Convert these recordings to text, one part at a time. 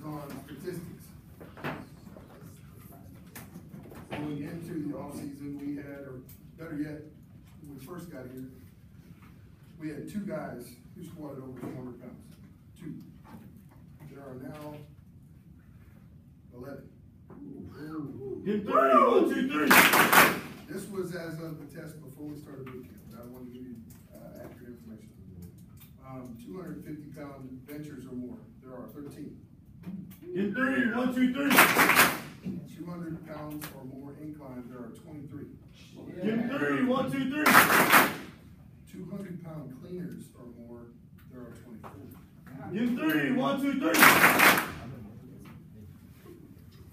on statistics. Going into the off season, we had, or better yet, when we first got here, we had 2 guys who squatted over 400 pounds. 2. There are now 11. Get 3, 1, 2, 3. This was as of the test before we started boot camp. I want to give you accurate information. 250-pound benchers or more, there are 13. Get 3, 1, 2, 3. 200 pounds or more incline, there are 23. Get 3, 1, 2, 3. 200-pound cleaners or more, there are 24. Get 3, 1, 2, 3.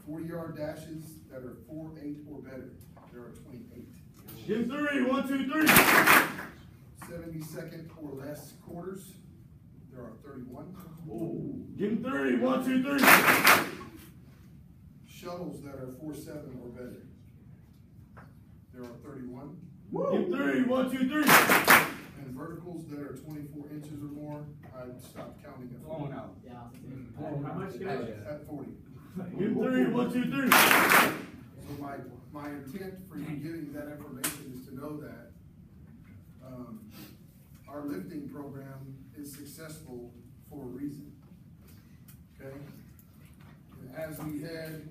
40-yard dashes that are 4.8 or better, there are 28. Get 3, 1, 2, 3. 70-second or less quarters, there are 31. Get 3, 1, 2, 3. Shuttles that are 4.7 or better, there are 31. Get 3, 1, 2, 3. And verticals that are 24 inches or more, I'd stop counting at 40. How much At 40. Get 3, 1, 2, 3. So my intent for you getting that information is to know that our lifting program is successful for a reason. Okay? And as we head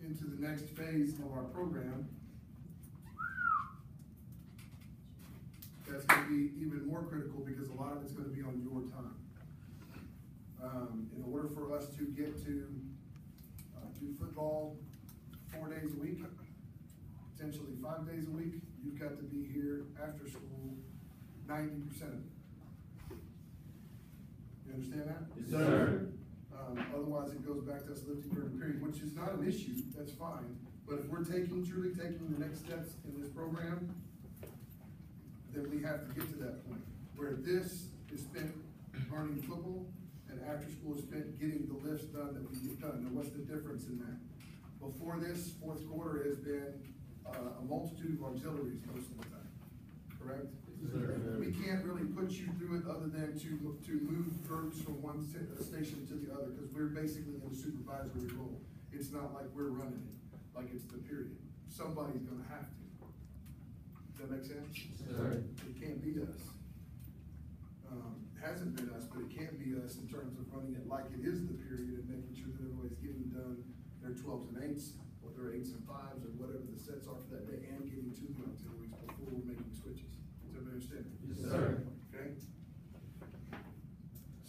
into the next phase of our program, that's going to be even more critical because a lot of it's going to be on your time. In order for us to get to do football 4 days a week, potentially 5 days a week, you've got to be here after school 90% of it. You understand that? Yes, sir. Otherwise, it goes back to us lifting during the period, which is not an issue, that's fine. But if we're truly taking the next steps in this program, then we have to get to that point where this is spent learning football and after school is spent getting the lifts done that we get done. Now, what's the difference in that? Before this, fourth quarter has been a multitude of auxiliaries most of the time, correct? We can't really put you through it other than to move groups from one station to the other because we're basically in a supervisory role. It's not like we're running it, like it's the period. Somebody's gonna have to. Does that make sense? Sure. It can't be us. Hasn't been us, but it can't be us in terms of running it like it is the period and making sure that everybody's getting done their 12s and 8s, or their 8s and 5s, or whatever the sets are for that day, and getting to the auxiliaries before we're making switches. Does everybody understand? Yes, sir. Okay?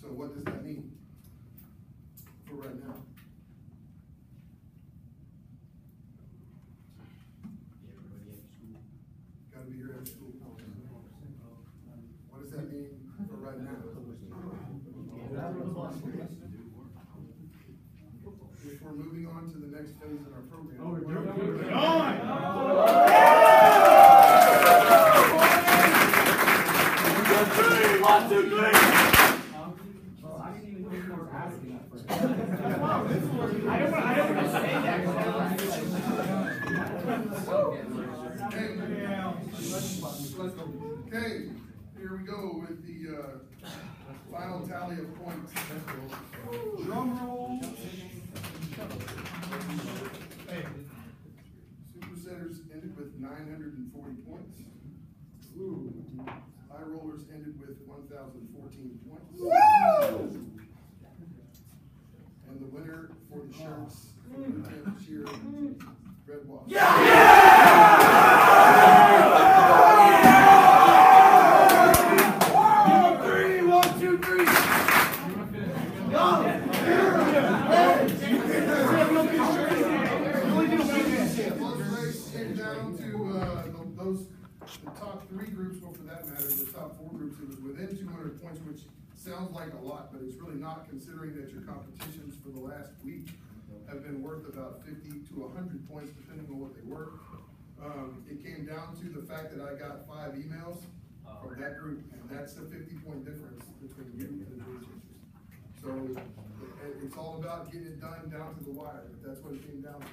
So what does that mean for right now? Gotta be here after school. What does that mean for right now? If we're moving on to the next phase in our program. One, two, three. I didn't even think you were asking that first. I don't want to say that. Okay, here we go with the final tally of points. Drum roll. Supersetters ended with 940 points. High rollers ended with 1,014 points. And the winner for the shirts for the 10th cheer, Red Wasp. The top 3 groups, or for that matter, the top 4 groups, it was within 200 points, which sounds like a lot, but it's really not, considering that your competitions for the last week have been worth about 50 to 100 points, depending on what they were. It came down to the fact that I got 5 emails from that group, and that's the 50-point difference between you and the teachers. So it's all about getting it done down to the wire, but that's what it came down to.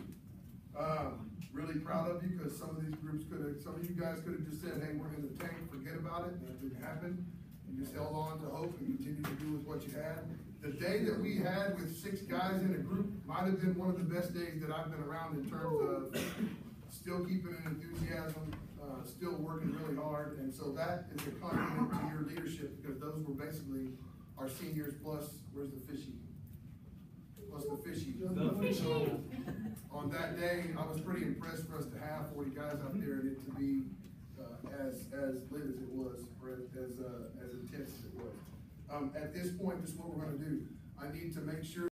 Really proud of you because some of these groups some of you guys could have just said, hey, we're in the tank, forget about it, and it didn't happen. You just held on to hope and continued to do with what you had. The day that we had with 6 guys in a group might have been one of the best days that I've been around in terms of still keeping an enthusiasm, still working really hard. And so that is a compliment to your leadership, because those were basically our seniors plus, where's the fishy? Plus the fishy. So on that day, I was pretty impressed for us to have 40 guys out there and it to be as lit as it was, or as intense as it was. At this point, this is what we're gonna do. I need to make sure